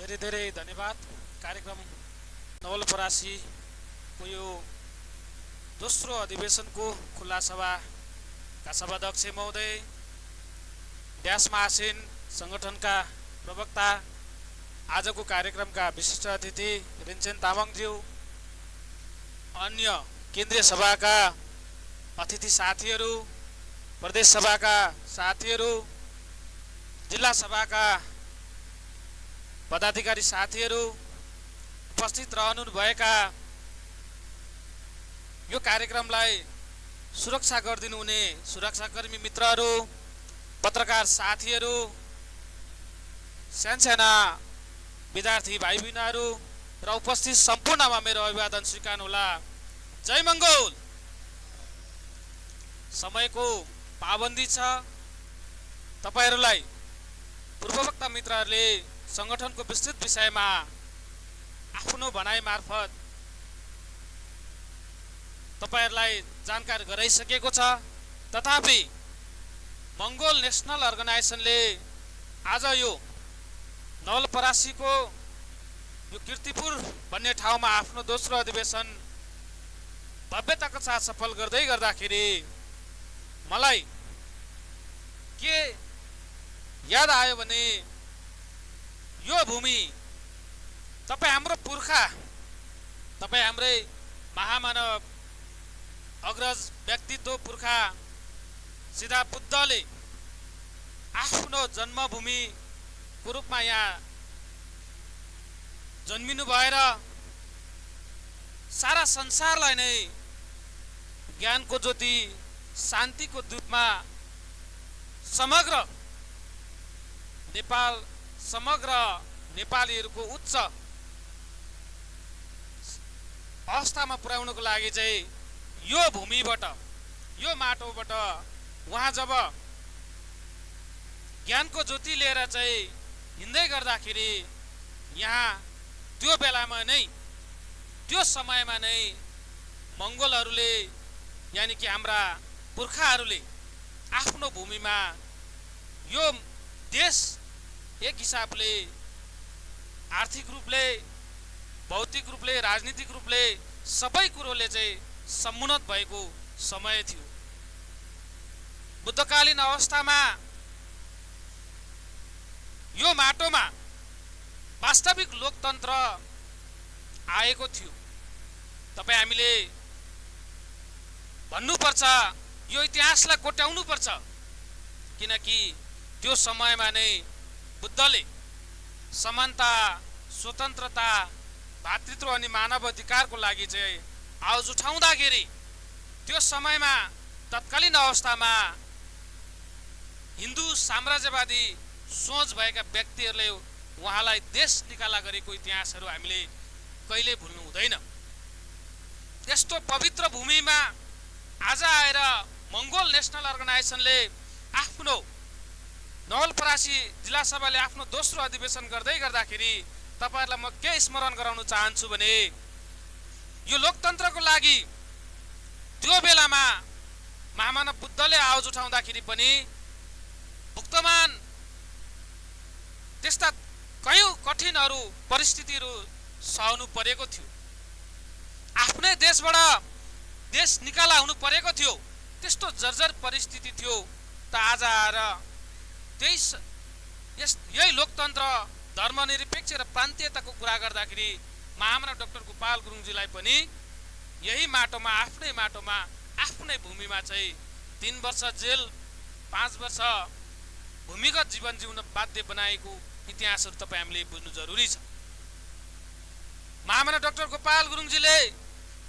धेरै धेरै धन्यवाद। कार्यक्रम नवलपरासीको यो दोस्रो अधिवेशनको खुल्ला सभाका सभाध्यक्ष महोदय, व्यासमा आसीन सङ्गठनका प्रवक्ता, आजको कार्यक्रमका विशिष्ट अतिथि रिन्छेन तामाङज्यू, अन्य केन्द्रीय सभाका अतिथि साथीहरू, प्रदेश सभाका साथीहरू, जिल्ला सभाका पदाधिकारी साथीहरू, उपस्थित रहनुभएका यो कार्यक्रमलाई सुरक्षा गरिदिनु हुने सुरक्षाकर्मी मित्रहरू, पत्रकार साथीहरू, सानसाना विद्यार्थी भाइ बहिनीहरू र उपस्थित सम्पूर्णमा मेरो अभिवादन स्वीकार्नुहोला। जय मङ्गोल। समयको पाबन्दी छ। तपाईहरूलाई पूर्ववक्ता मित्रहरूले सङ्गठनको विस्तृत विषयमा आफ्नो भनाइ मार्फत तपाईहरूलाई जानकारी गराइसकेको छ। तथापि मङ्गोल नेसनल अर्गनाइजेसनले आज यो नवलपरासीको यो कीर्तिपुर भन्ने ठाउँमा आफ्नो दोस्रो अधिवेशन भव्यताका साथ सफल गर्दै गर्दाखेरि मलाई के याद आयो भने यो भूमि तपाईँ हाम्रो पुर्खा, तपाईँ हाम्रै महामानव अग्रज व्यक्तित्व पुर्खा सिधा बुद्धले आफ्नो जन्मभूमिको रूपमा यहाँ जन्मिनु भएर सारा संसारलाई नै ज्ञानको ज्योति, शान्तिको दूतमा समग्र नेपाल, समग्र नेपालीहरूको उच्च अवस्थामा पुर्याउनको लागि चाहिँ यो भूमिबाट, यो माटोबाट उहाँ जब ज्ञानको ज्योति लिएर चाहिँ हिँड्दै गर्दाखेरि यहाँ त्यो बेलामा नै, त्यो समयमा नै मङ्गोलहरूले यानि कि हाम्रा पुर्खाहरूले आफ्नो भूमिमा यो देश एक हिसाबले आर्थिक रूपले, भौतिक रूपले, राजनीतिक रूपले सबै कुरोले चाहिँ समुन्नत भएको समय थियो। बुद्धकालीन अवस्थामा यो माटोमा वास्तविक लोकतन्त्र आएको थियो। तपाईँ हामीले भन्नुपर्छ, यो इतिहासलाई कोट्याउनु पर्छ, किनकि त्यो समयमा नै बुद्धले समानता, स्वतन्त्रता, भातृत्व अनि मानव अधिकारको लागि चाहिँ आवाज उठाउँदाखेरि त्यो समयमा तत्कालीन अवस्थामा हिन्दू साम्राज्यवादी सोच भएका व्यक्तिहरूले उहाँलाई देश निकाला गरेको इतिहासहरू हामीले कहिले भुल्नु हुँदैन। त्यस्तो पवित्र भूमिमा आज आएर मङ्गोल नेसनल अर्गनाइजेसनले आफ्नो नवलपरासी जिल्ला सभाले आफ्नो दोस्रो अधिवेशन गर्दै गर्दाखेरि तपाईहरूलाई म के स्मरण गराउन चाहन्छु भने यो लोकतन्त्रको लागि त्यो बेलामा महामानव बुद्धले आवाज उठाउँदाखेरि पनि भुक्तमान त्यस्ता कयौं कठिनहरू परिस्थितिहरू सहनु परेको थियो। आफ्नै देशबाट देश निकाला हुनु परेको थियो। त्यस्तो जर्जर परिस्थिति थियो। त आज आएर यही लोकतन्त्र, धर्मनिरपेक्ष र प्रान्तीयताको कुरा गर्दाखेरि महामानव डाक्टर गोपाल गुरुङजीलाई पनि यही माटोमा, आफ्नै माटोमा, आफ्नै भूमिमा चाहिँ 3 वर्ष जेल, 5 वर्ष भूमिगत जीवन जिउन बाध्य बनाएको इतिहासहरू तपाईँ हामीले बुझ्नु जरुरी छ। महामानव डाक्टर गोपाल गुरुङजीले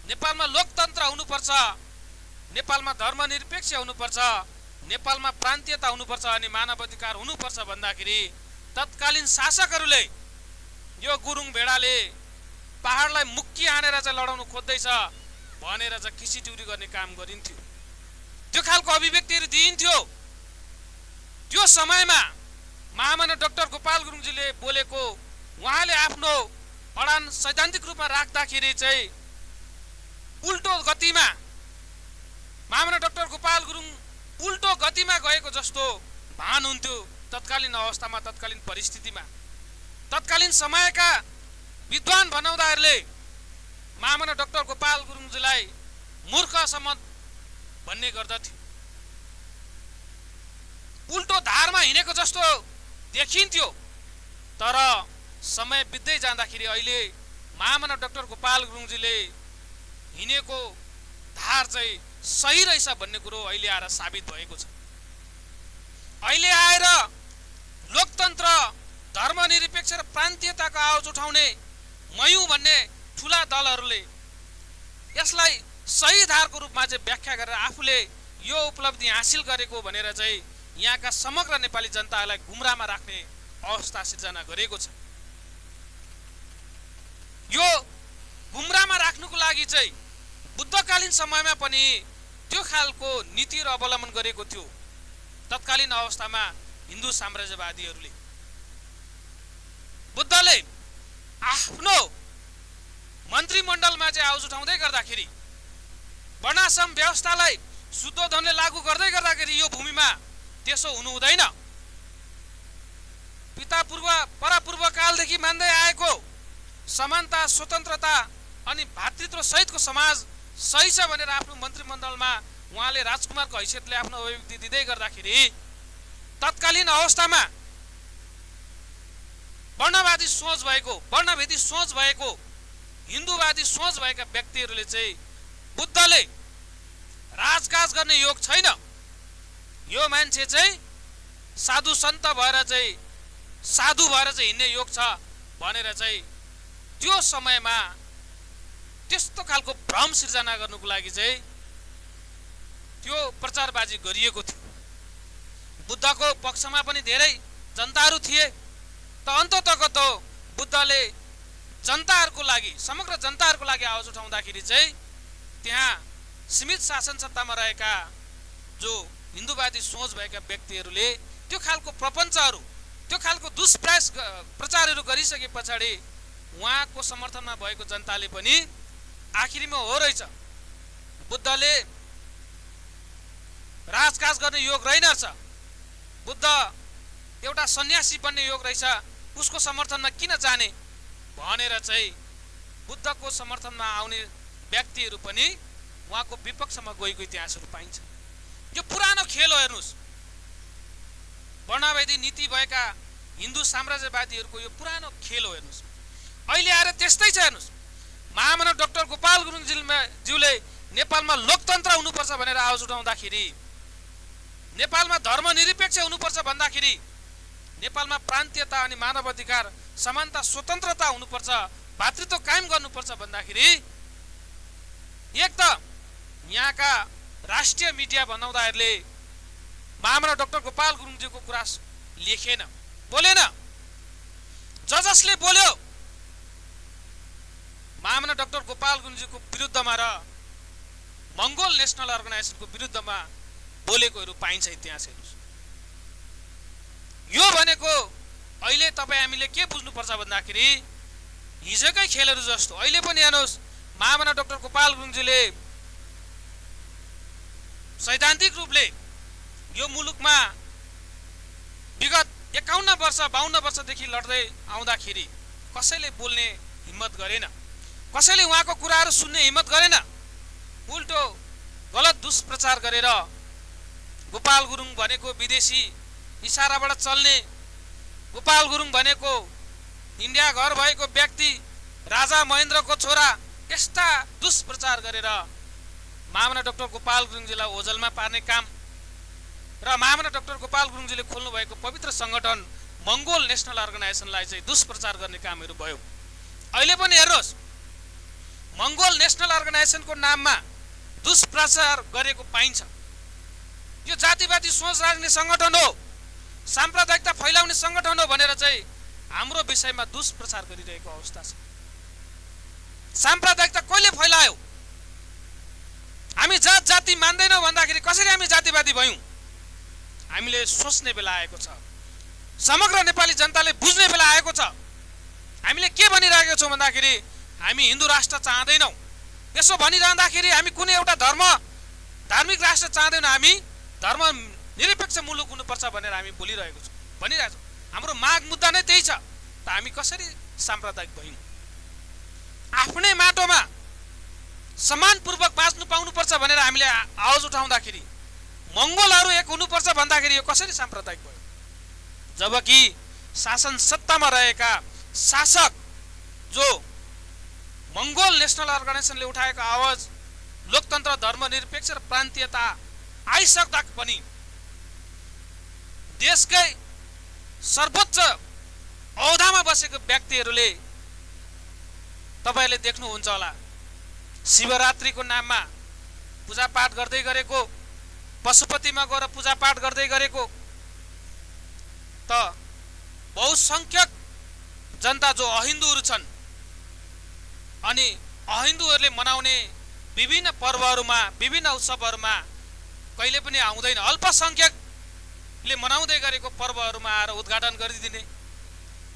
नेपालमा लोकतन्त्र हुनुपर्छ, नेपालमा धर्मनिरपेक्ष हुनुपर्छ, नेपालमा प्रान्तीयता हुनुपर्छ अनि मानव अधिकार हुनुपर्छ भन्दाखेरि तत्कालीन शासकहरूले यो गुरुङ भेडाले पहाडलाई मुक्की हानेर चाहिँ लडाउनु खोज्दैछ भनेर चाहिँ खिसीटिउरी गर्ने काम गरिन्थ्यो। त्यो खालको अभिव्यक्तिहरू दिइन्थ्यो। त्यो समयमा महामानव डाक्टर गोपाल गुरुङजीले बोलेको, उहाँले आफ्नो अडान सैद्धान्तिक रूपमा राख्दाखेरि चाहिँ उल्टो गतिमा महामानव डाक्टर गोपाल गुरुङ उल्टो गतिमा गएको जस्तो भान हुन्थ्यो तत्कालीन अवस्थामा, तत्कालीन परिस्थितिमा। तत्कालीन समयका विद्वान भनाउँदाहरूले महामना डाक्टर गोपाल गुरुङजीलाई मूर्ख सम्म भन्ने गर्दथ्यो। उल्टो धारमा हिँडेको जस्तो देखिन्थ्यो। तर समय बित्दै जाँदाखेरि अहिले महामना डाक्टर गोपाल गुरुङजीले हिँडेको धार चाहिँ सही रहेछ भन्ने कुरो अहिले आएर साबित भएको छ। अहिले आएर लोकतन्त्र, धर्मनिरपेक्ष र प्रान्तीयताको आवाज उठाउने मयौं भन्ने ठुला दलहरूले यसलाई सही धारको रूपमा चाहिँ व्याख्या गरेर आफूले यो उपलब्धि हासिल गरेको भनेर चाहिँ यहाँका समग्र नेपाली जनतालाई गुमराहमा राख्ने अवस्था सिर्जना गरेको छ। यो गुमराहमा राख्नुको लागि चाहिँ बुद्धकालीन समयमा पनि त्यो खालको नीति र अवलम्बन गरेको थियो तत्कालीन अवस्थामा हिन्दू साम्राज्यवादीहरूले। बुद्धले आफ्नो मन्त्रीमण्डलमा चाहिँ आवाज उठाउँदै गर्दाखेरि, वर्णाश्रम व्यवस्थालाई शुद्धोधनले लागू गर्दै गर्दाखेरि यो भूमिमा त्यसो हुनु हुँदैन। पिता पूर्व परापूर्व कालदेखि मान्दै आएको समानता, स्वतन्त्रता अनि भातृत्व सहितको समाज सही छ भनेर आफ्नो मन्त्रीमण्डलमा उहाँले राजकुमारको हैसियतले आफ्नो अभिव्यक्ति दिँदै गर्दाखेरि तत्कालीन अवस्थामा वर्णवादी सोच भएको, वर्णभेदी सोच भएको, हिन्दूवादी सोच भएका व्यक्तिहरूले चाहिँ बुद्धले राजकाज गर्ने योग छैन, यो मान्छे चाहिँ साधु सन्त भएर चाहिँ साधु भएर चाहिँ हिँड्ने योग छ भनेर चाहिँ त्यो समयमा त्यस्तो खालको भ्रम सिर्जना गर्नुको लागि चाहिँ त्यो प्रचारबाजी गरिएको थियो। बुद्धको पक्षमा पनि धेरै जनताहरू थिए। त अन्ततगतो बुद्धले जनताहरूको लागि, समग्र जनताहरूको लागि आवाज उठाउँदाखेरि चाहिँ त्यहाँ सीमित शासन सत्तामा रहेका जो हिन्दूवादी सोच भएका व्यक्तिहरूले त्यो खालको प्रपञ्चहरू, त्यो खालको दुष्प्रचारहरू गरिसके पछाडि उहाँको समर्थनमा भएको जनताले पनि आखिरीमा हो रहेछ बुद्धले राजकाज गर्ने योग रहेनछ, बुद्ध एउटा सन्यासी बन्ने योग रहेछ, उसको समर्थनमा किन जाने भनेर चाहिँ बुद्धको समर्थनमा आउने व्यक्तिहरू पनि उहाँको विपक्षमा गएको इतिहासहरू पाइन्छ। यो पुरानो खेल हो। हेर्नुहोस्, वर्णवादी नीति भएका हिन्दू साम्राज्यवादीहरूको यो पुरानो खेल हो। हेर्नुहोस्, अहिले आएर त्यस्तै छ। हेर्नुहोस्, महामना डाक्टर गोपाल गुरुङज्यूले नेपालमा लोकतन्त्र हुनुपर्छ भनेर आवाज उठाउँदाखेरि, नेपालमा धर्मनिरपेक्ष हुनुपर्छ भन्दाखेरि, नेपालमा प्रान्तीयता अनि मानव अधिकार, समानता, स्वतन्त्रता हुनुपर्छ, भातृत्व कायम गर्नुपर्छ भन्दाखेरि एक त यहाँका राष्ट्रिय मिडिया भनाउँदाहरूले महामना डाक्टर गोपाल गुरुङज्यूको कुरा लेखेन, बोलेन। जसले बोल्यो महामना डाक्टर गोपाल गुरुङज्यूको विरुद्धमा र मङ्गोल नेसनल अर्गनाइजेसनको विरुद्धमा बोलेकोहरू पाइन्छ इतिहास। हेर्नुहोस्, यो भनेको अहिले तपाईँ हामीले के बुझ्नुपर्छ भन्दाखेरि हिजोकै खेलहरू जस्तो अहिले पनि हेर्नुहोस्, महामना डाक्टर गोपाल गुरुङज्यूले सैद्धान्तिक रूपले यो मुलुकमा विगत 51 वर्ष 52 वर्षदेखि लड्दै आउँदाखेरि कसैले बोल्ने हिम्मत गरेन, कसैले उहाँको कुराहरू सुन्ने हिम्मत गरेन। उल्टो गलत दुष्प्रचार गरेर गोपाल गुरुङ भनेको विदेशी इसाराबाट चल्ने, गोपाल गुरुङ भनेको इन्डिया घर भएको व्यक्ति, राजा महेन्द्रको छोरा, यस्ता दुष्प्रचार गरेर महामना डाक्टर गोपाल गुरुङजीलाई ओझलमा पार्ने काम र महामना डाक्टर गोपाल गुरुङजीले खोल्नु भएको पवित्र संगठन मङ्गोल नेसनल अर्गनाइजेसनलाई चाहिँ दुष्प्रचार गर्ने कामहरू भयो। अहिले पनि हेर्नुहोस्, मङ्गोल नेसनल अर्गनाइजेसनको नाममा दुष्प्रचार गरेको पाइन्छ। यो जातिवादी सोच राख्ने संगठन हो, साम्प्रदायिकता फैलाउने संगठन हो भनेर चाहिँ हाम्रो विषयमा दुष्प्रचार गरिरहेको अवस्था छ। साम्प्रदायिकता कहिले फैलायो? हामी जात जाति मान्दैनौँ भन्दाखेरि कसरी हामी जातिवादी भयौँ? हामीले सोच्ने बेला आएको छ, समग्र नेपाली जनताले बुझ्ने बेला आएको छ। हामीले के भनिरहेका छौँ भन्दाखेरि हामी हिन्दू राष्ट्र चाहँदैनौँ। यसो भनिरहँदाखेरि हामी कुनै एउटा धार्मिक राष्ट्र चाहँदैनौँ, हामी धर्म निरपेक्ष मुलुक हुनुपर्छ भनेर हामी भनिरहेको छौँ। हाम्रो माग मुद्दा नै त्यही छ। त हामी कसरी साम्प्रदायिक भयौँ? आफ्नै माटोमा सम्मानपूर्वक बाँच्नु पाउनुपर्छ भनेर हामीले आवाज उठाउँदाखेरि मङ्गोलहरू एक हुनुपर्छ भन्दाखेरि यो कसरी साम्प्रदायिक भयो? जबकि शासन सत्तामा रहेका शासक जो मङ्गोल नेसनल अर्गनाइजेसनले उठाएको आवाज लोकतन्त्र, धर्मनिरपेक्ष र प्रान्तीयता आइसक्दा पनि देशकै सर्वोच्च औदामा बसेको व्यक्तिहरूले तपाईले देख्नुहुन्छ होला, शिवरात्रिको नाममा पूजापाठ गर्दै गरेको, पशुपतिमा गएर पूजापाठ गर्दै गरेको, त बहुसंख्यक जनता जो अहिन्दूहरू छन् अनि अहिन्दूहरूले मनाउने विभिन्न पर्वहरूमा, विभिन्न उत्सवहरूमा कहिले पनि आउँदैन। अल्पसंख्यकले मनाउँदै गरेको पर्वहरूमा आएर उद्घाटन गरिदिने,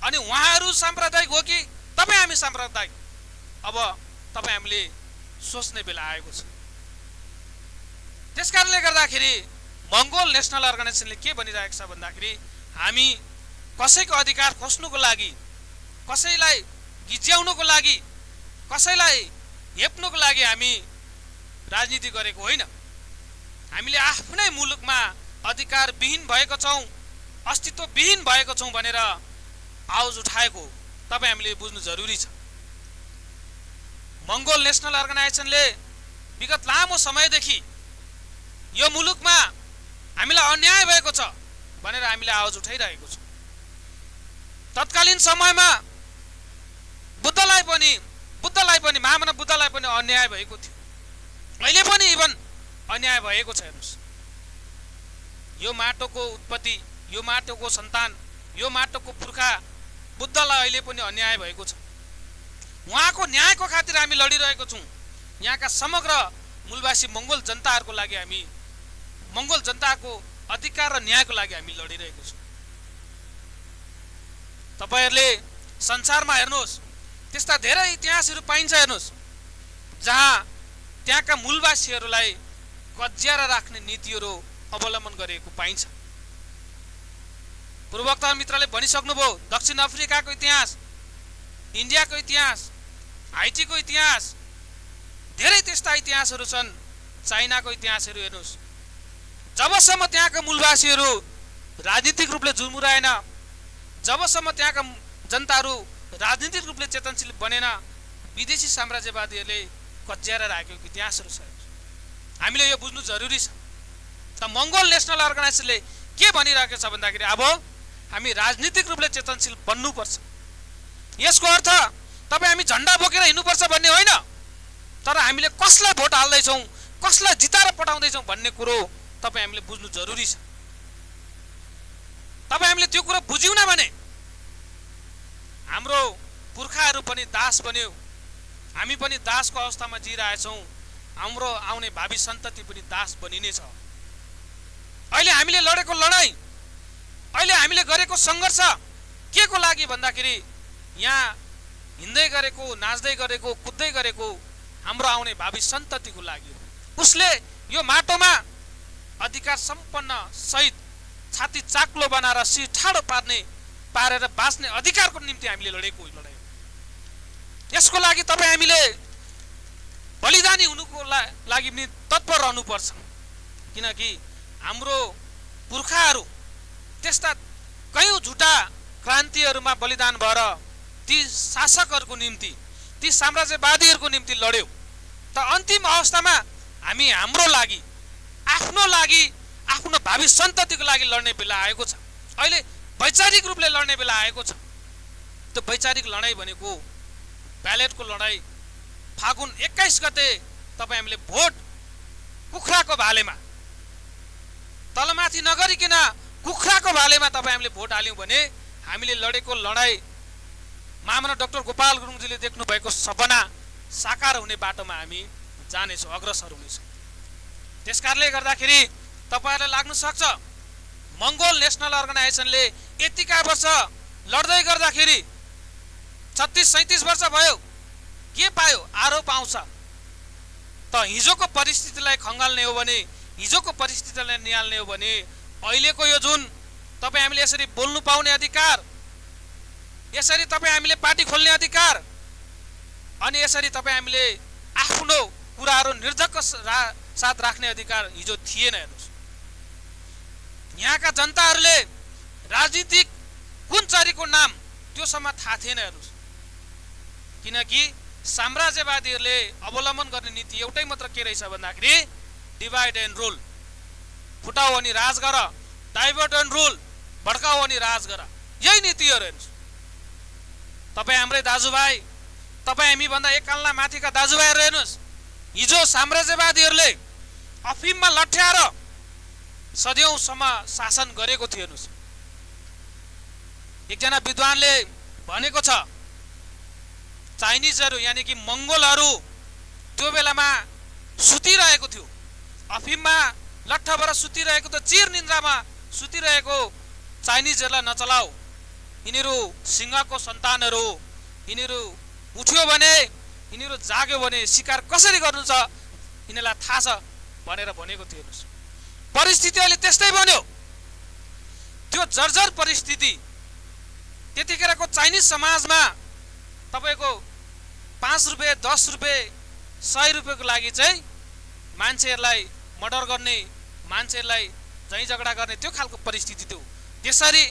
अनि उहाँहरू साम्प्रदायिक हो कि तपाईँ हामी साम्प्रदायिक? अब तपाईँ हामीले सोच्ने बेला आएको छ। त्यसकारणले गर्दाखेरि मङ्गोल नेसनल अर्गनाइजेसनले के भनिरहेको छ भन्दाखेरि हामी कसैको अधिकार खोज्नुको लागि, कसैलाई गिज्याउनुको लागि, कसैलाई हेप्नुको लागि हामी राजनीति गरेको होइन। हामीले आफ्नै मुलुकमा अधिकारविहीन भएको छौँ, अस्तित्वविहीन भएको छौँ भनेर आवाज उठाएको तपाईँ हामीले बुझ्नु जरुरी छ। मङ्गोल नेसनल अर्गनाइजेसनले विगत लामो समयदेखि यो मुलुकमा हामीलाई अन्याय भएको छ भनेर हामीले आवाज उठाइरहेको छौँ। तत्कालीन समयमा बुद्धलाई पनि महामानव बुद्धलाई पनि अन्याय भएको थियो। अहिले पनि इभन अन्याय भएको छ। हेर्नुहोस्, यो माटोको उत्पत्ति, यो माटोको सन्तान, यो माटोको पुर्खा बुद्धलाई अहिले पनि अन्याय भएको छ। उहाँको न्यायको खातिर हामी लडिरहेको छौँ। यहाँका समग्र मूलवासी मङ्गोल जनताहरूको लागि हामी, मङ्गोल जनताको अधिकार र न्यायको लागि हामी लडिरहेको छौँ। तपाईहरूले संसारमा हेर्नुहोस्, त्यस्ता धेरै इतिहासहरू पाइन्छ। हेर्नुहोस्, जहाँ त्यहाँका मूलवासीहरूलाई कब्जाएर राख्ने नीतिहरू अवलम्बन गरेको पाइन्छ। पूर्वोक्त मित्रले भनिसक्नुभयो, दक्षिण अफ्रिकाको इतिहास, इन्डियाको इतिहास, हाइटीको इतिहास, धेरै त्यस्ता इतिहासहरू छन्। चाइनाको इतिहासहरू हेर्नुहोस्, जबसम्म त्यहाँका मूलवासीहरू राजनीतिक रूपले जुर्मुराएन, जबसम्म त्यहाँका जनताहरू राजनीतिक रूपले चेतनशील बनेन, विदेशी साम्राज्यवादीहरूले कब्जाएर राखेको इतिहासहरू छ। हामीले यो बुझ्नु जरुरी छ। त मङ्गोल नेसनल अर्गनाइजेसनले के भनिरहेको छ भन्दाखेरि अब हामी राजनीतिक रूपले चेतनशील बन्नुपर्छ। यसको अर्थ तपाईँ हामी झन्डा बोकेर हिँड्नुपर्छ भन्ने होइन, तर हामीले कसलाई भोट हाल्दैछौँ, कसलाई जिताएर पठाउँदैछौँ भन्ने कुरो तपाईँ हामीले बुझ्नु जरुरी छ। तपाईँ हामीले त्यो कुरो बुझ्यौँ न भने हाम्रो पुर्खाहरू पनि दास बन्यो, हामी पनि दासको अवस्थामा जिइरहेछौँ, हाम्रो आउने भावी सन्तति पनि दास बनिनेछ। अहिले हामीले लडेको लडाईँ, अहिले हामीले गरेको सङ्घर्ष के को लागि भन्दाखेरि यहाँ हिँड्दै गरेको, नाच्दै गरेको, कुद्दै गरेको हाम्रो आउने भावी सन्ततिको लागि हो। उसले यो माटोमा अधिकार सम्पन्न सहित छाती चाक्लो बनाएर शिर ठाडो पारेर बाँच्ने अधिकारको निम्ति हामीले लडेको लडाईँ। यसको लागि तपाईँ हामीले बलिदानी हुनुको लागि पनि तत्पर रहनुपर्छ, किनकि हाम्रो पुर्खाहरू त्यस्ता कयौं झुटा क्रान्तिहरूमा बलिदान भएर ती शासकहरूको निम्ति, ती साम्राज्यवादीहरूको निम्ति लड्यो। त अन्तिम अवस्थामा हामी हाम्रो लागि, आफ्नो भावी सन्ततिको लागि लड्ने बेला आएको छ। अहिले वैचारिक रूपले लड्ने बेला आएको छ। त्यो वैचारिक लडाईँ भनेको ब्यालेटको लडाईँ। फागुन 21 गते तपाईँ हामीले भोट कुखुराको भालेमा, तलमाथि नगरिकन कुखुराको भालेमा तपाईँ हामीले भोट हाल्यौँ भने हामीले लडेको लडाईँ महामानव डाक्टर गोपाल गुरुङजीले देख्नु भएको सपना साकार हुने बाटोमा हामी जानेछौँ, अग्रसर हुनेछौँ। त्यसकारणले गर्दाखेरि तपाईहरुलाई लाग्न सक्छ मङ्गोल नेसनल अर्गनाइजेसनले यतिका वर्ष लड्दै गर्दाखेरि 36-37 वर्ष भयो, के पायो? आरो पाउँछ। त हिजोको परिस्थितिलाई खङ्गाल्ने हो भने, हिजोको परिस्थितिलाई निहाल्ने हो भने अहिलेको यो जुन तपाईँ हामीले यसरी बोल्नु पाउने अधिकार, यसरी तपाईँ हामीले पार्टी खोल्ने अधिकार अनि यसरी तपाईँ हामीले आफ्नो कुराहरू निर्धक्क साथ राख्ने अधिकार हिजो थिएन। हेर्नुहोस्, यहाँका जनताहरूले राजनीतिक कुन चरीको नाम त्योसम्म थाहा थिएन। हेर्नुहोस्, किनकि साम्राज्यवादीहरूले अवलम्बन गर्ने नीति एउटै मात्र के रहेछ भन्दाखेरि डिभाइड एन्ड रुल, फुटाऊ अनि राज गर, डाइभर्ट एन्ड रुल, भड्काऊ अनि राज गर, यही नीति हो। हेर्नुहोस्, तपाईँ हाम्रै दाजुभाइ, तपाईँ हामी भन्दा एक कालना माथिका दाजुभाइहरू हेर्नुहोस्, हिजो साम्राज्यवादीहरूले अफिममा लट्ठ्याएर सदियौंसम्म शासन गरेको थियो। हेर्नुहोस्, एकजना विद्वानले भनेको छ चाइनिजहरू यानी कि मङ्गोलहरू त्यो बेलामा सुतिरहेको थियो, अफिममा लट्ठ भएर सुतिरहेको त चिर निन्द्रामा सुतिरहेको चाइनिजहरूलाई नचलाऊ, यिनीहरू सिंहको सन्तानहरू, यिनीहरू उठ्यो भने यिनीहरू जाग्यो भने शिकार कसरी गर्नु छ यिनीहरूलाई थाहा छ भनेर भनेको थियो। हेर्नुहोस्, परिस्थिति अहिले त्यस्तै बन्यो। त्यो जर्जर परिस्थिति त्यतिखेरको चाइनिज समाजमा तपाईको 5 रुपैयाँ 10 रुपैयाँ 100 रुपैयाँको लागि चाहिँ मान्छेहरूलाई मर्डर गर्ने, मान्छेहरूलाई झैँ झगडा गर्ने त्यो खालको परिस्थिति थियो। त्यसरी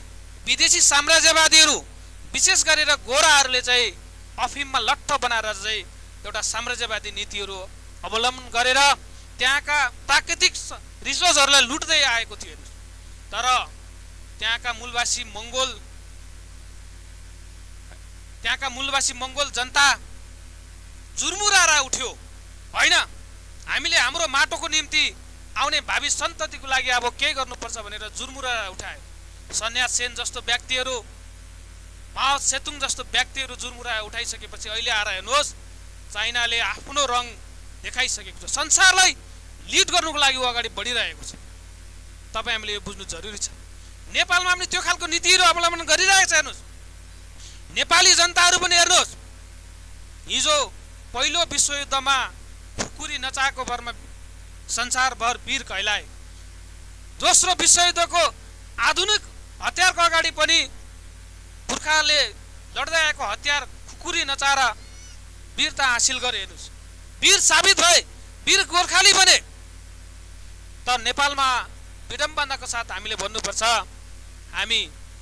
विदेशी साम्राज्यवादीहरू विशेष गरेर गोराहरूले चाहिँ अफिममा लट्ठ बनाएर चाहिँ एउटा साम्राज्यवादी नीतिहरू अवलम्बन गरेर त्यहाँका प्राकृतिक रिसोर्सहरूलाई लुट्दै आएको थियो। तर त्यहाँका मूलवासी मङ्गोल जनता जुर्मुराएर उठ्यो। होइन, हामीले हाम्रो माटोको निम्ति आउने भावी सन्ततिको लागि अब के गर्नुपर्छ भनेर जुर्मुराएर उठायो। सन्यास सेन जस्तो व्यक्तिहरू, माओ सेतुङ जस्तो व्यक्तिहरू जुर्मुरा उठाइसकेपछि अहिले आएर हेर्नुहोस् चाइनाले आफ्नो रङ देखाइसकेको छ, संसारलाई लिड गर्नुको लागि अगाडि बढिरहेको छ। तपाईँ हामीले यो बुझ्नु जरुरी छ। नेपालमा पनि त्यो खालको नीतिहरू अवलम्बन गरिरहेको छ। हेर्नुहोस्, नेपाली जनताहरू पनि हेर्नुहोस्, हिजो पहिलो विश्वयुद्धमा खुकुरी नचाएको भरमा संसारभर वीर कहलाए। दोस्रो विश्वयुद्धको आधुनिक हतियारको अगाडि पनि पुर्खाले लड्दै आएको हतियार खुकुरी नचाएर वीरता हासिल गरे। हेर्नुहोस्, वीर साबित भए, वीर गोर्खाली बने। तर नेपालमा विडम्बनाको साथ हामीले भन्नुपर्छ, हामी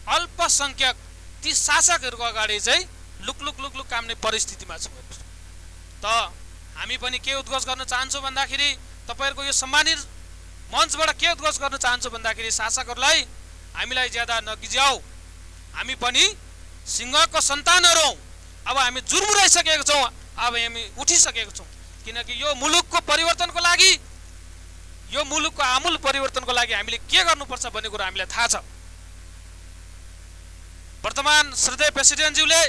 अल्पसंख्यक ती शासकहरूको अगाडि चाहिँ लुक काम्ने परिस्थितिमा छौँ। त हामी पनि के उद्घोष गर्न चाहन्छौँ भन्दाखेरि तपाईहरुको यो सम्मानित मञ्चबाट के उद्घोष गर्न चाहन्छु भन्दाखेरि शासकहरूलाई हामीलाई ज्यादा नगिजाऊ, हामी पनि सिंहको सन्तानहरू हौं। अब हामी जुर्मुराइसकेको छौं, अब हामी उठिसकेको छौं, किनकि यो मुलुकको परिवर्तनको लागि, यो मुलुकको आमूल परिवर्तनको लागि हामीले के गर्नुपर्छ भन्ने कुरा हामीलाई थाहा छ। वर्तमान श्रद्धेय प्रेसिडेन्टज्यूले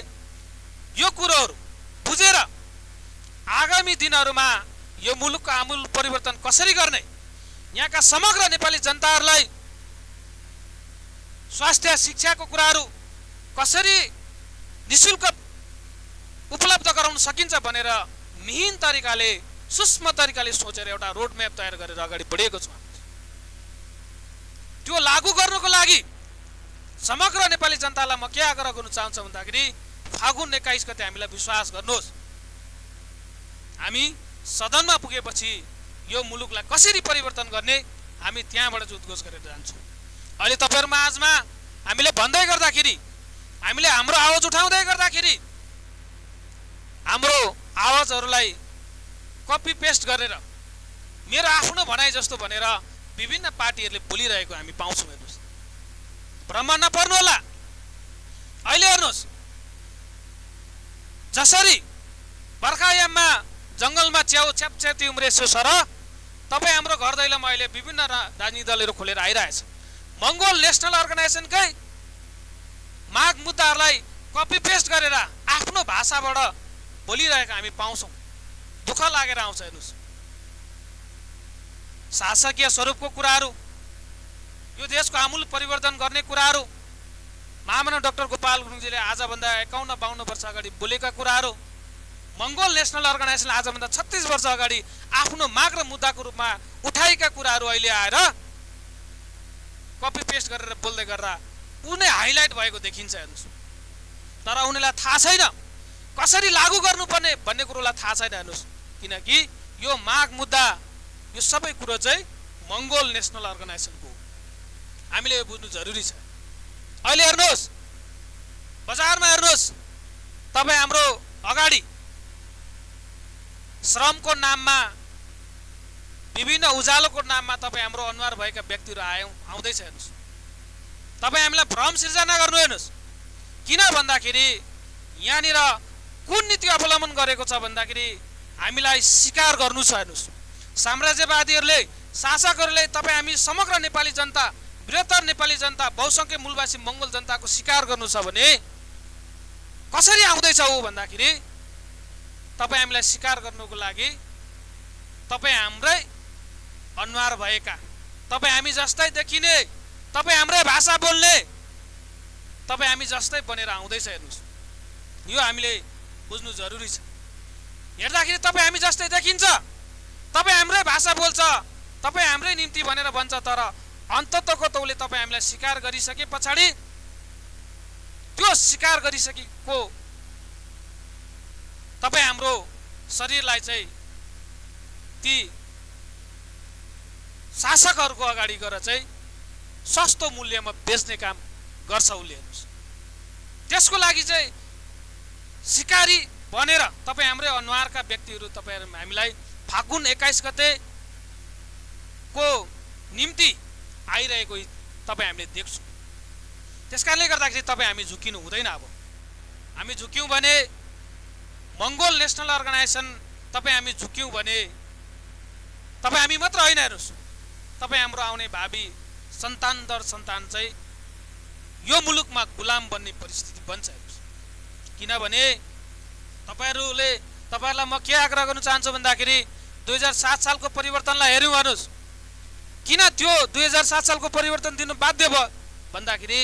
यो कुरोहरू बुझेर आगामी दिनहरूमा यो मुलुकको आमूल परिवर्तन कसरी गर्ने, यहाँका समग्र नेपाली जनताहरूलाई स्वास्थ्य शिक्षाको कुराहरू कसरी निशुल्क उपलब्ध गराउन सकिन्छ भनेर मिहिन तरिकाले, सूक्ष्म तरिकाले सोचेर एउटा रोड म्याप तयार गरेर अगाडि बढेको छ। त्यो लागू गर्नको लागि समग्र नेपाली जनतालाई म के आग्रह गर्न चाहन्छु भन्दाखेरि फागुन 21 गते हामीलाई विश्वास गर्नुहोस्, हामी सदनमा पुगेपछि यो मुलुकलाई कसरी परिवर्तन गर्ने हामी त्यहाँबाट उद्घोष गरेर जान्छौँ। अहिले तपाईहरुमा आजमा हामीले भन्दै गर्दाखेरि, हामीले हाम्रो आवाज उठाउँदै गर्दाखेरि हाम्रो आवाजहरूलाई कपी पेस्ट गरेर मेरो आफ्नो भनाइ जस्तो भनेर विभिन्न पार्टीहरूले बोलिरहेको हामी पाउँछौँ। हेर्नुहोस्, भ्रम नपर्नु होला। अहिले हेर्नुहोस्, जसरी बर्खायाममा जंगलमा च्याउ च्यापच्याती उम्रेछ सर, तपाईँ हाम्रो घर दैलोमा अहिले विभिन्न राजनीतिक दलहरू खोलेर आइरहेछ। मंगोल नेशनल अर्गनाइजेसनकै माग मुद्दाहरूलाई कपी पेस्ट गरेर आफ्नो भाषाबाट बोलिरहेका हामी पाउँछौँ। दुःख लागेर आउँछ। हेर्नुहोस्, शासकीय स्वरूपको कुराहरू, यो देशको आमूल परिवर्तन गर्ने कुराहरू महामना डाक्टर गोपाल गुरुङजीले आजभन्दा 51-52 वर्ष अगाडि बोलेका कुराहरू, मंगोल नेशनल अर्गनाइजेसनले आजभन्दा 36 वर्ष अगाडि आफ्नो माग र मुद्दाको रूपमा उठाएका कुराहरू अहिले आएर कपी पेस्ट गरेर बोल्दै गर्दा उनै हाइलाइट भएको देखिन्छ। हेर्नुहोस्, तर उनीहरूलाई थाहा छैन कसरी लागू गर्नुपर्ने भन्ने कुरोलाई थाहा छैन। हेर्नुहोस्, किनकि यो माग मुद्दा यो सबै कुरो चाहिँ मङ्गोल नेसनल अर्गनाइजेसनको हो। हामीले यो बुझ्नु जरुरी छ। अहिले हेर्नुहोस्, बजारमा हेर्नुहोस्, तपाईँ हाम्रो अगाडि श्रमको नाममा विभिन्न उज्यालोको नाममा तपाईँ हाम्रो अनुहार भएका व्यक्तिहरू आउँदैछ। हेर्नुहोस्, तपाईँ हामीलाई भ्रम सिर्जना गर्नु। हेर्नुहोस्, किन भन्दाखेरि यहाँनिर कुन नीति अवलम्बन गरेको छ भन्दाखेरि हामीलाई स्वीकार गर्नु छ। हेर्नुहोस्, साम्राज्यवादीहरूले, शासकहरूले तपाईँ हामी समग्र नेपाली जनता, बृहत्तर नेपाली जनता, बहुसङ्ख्यक मूलवासी मङ्गोल जनताको स्वीकार गर्नु छ भने कसरी आउँदैछ हो भन्दाखेरि तपाईँ हामीलाई स्वीकार गर्नुको लागि तपाईँ हाम्रै अनुहार भएका, तपाईँ हामी जस्तै देखिने, तपाईँ हाम्रै भाषा बोल्ने, तपाईँ हामी जस्तै बनेर आउँदैछ। हेर्नुहोस्, यो हामीले बुझ्नु जरुरी छ। हेर्दाखेरि तपाईँ हामी जस्तै देखिन्छ, तपाईँ हाम्रै भाषा बोल्छ, तपाईँ हाम्रै निम्ति भनेर भन्छ, तर अन्ततको तौले तपाईँ हामीलाई स्वीकार गरिसके पछाडि त्यो स्वीकार गरिसकेको तपाईँ हाम्रो शरीरलाई चाहिँ ती शासकहरूको अगाडि गएर चाहिँ सस्तो मूल्यमा बेच्ने काम गर्छ उसले। हेर्नुहोस्, त्यसको लागि चाहिँ सिकारी बनेर तपाईँ हाम्रै अनुहारका व्यक्तिहरू तपाईँ हामीलाई फागुन 21 गते को निम्ति आइरहेको तपाईँ हामीले देख्छौँ। त्यसकारणले गर्दाखेरि तपाईँ हामी झुकिनु हुँदैन। अब हामी झुक्यौँ भने मङ्गोल नेसनल अर्गनाइजेसन, तपाईँ हामी झुक्यौँ भने तपाईँ हामी मात्र होइन, हेर्नुहोस्, तपाईँ हाम्रो आउने भावी सन्तान दर सन्तान चाहिँ यो मुलुकमा गुलाम बन्ने परिस्थिति बन्छ। हेर्नुहोस्, किनभने तपाईँहरूलाई म के आग्रह गर्न चाहन्छु भन्दाखेरि 2007 सालको परिवर्तनलाई हेऱ्यौँ। हेर्नुहोस्, किन त्यो 2007 सालको परिवर्तन दिनु बाध्य भयो भन्दाखेरि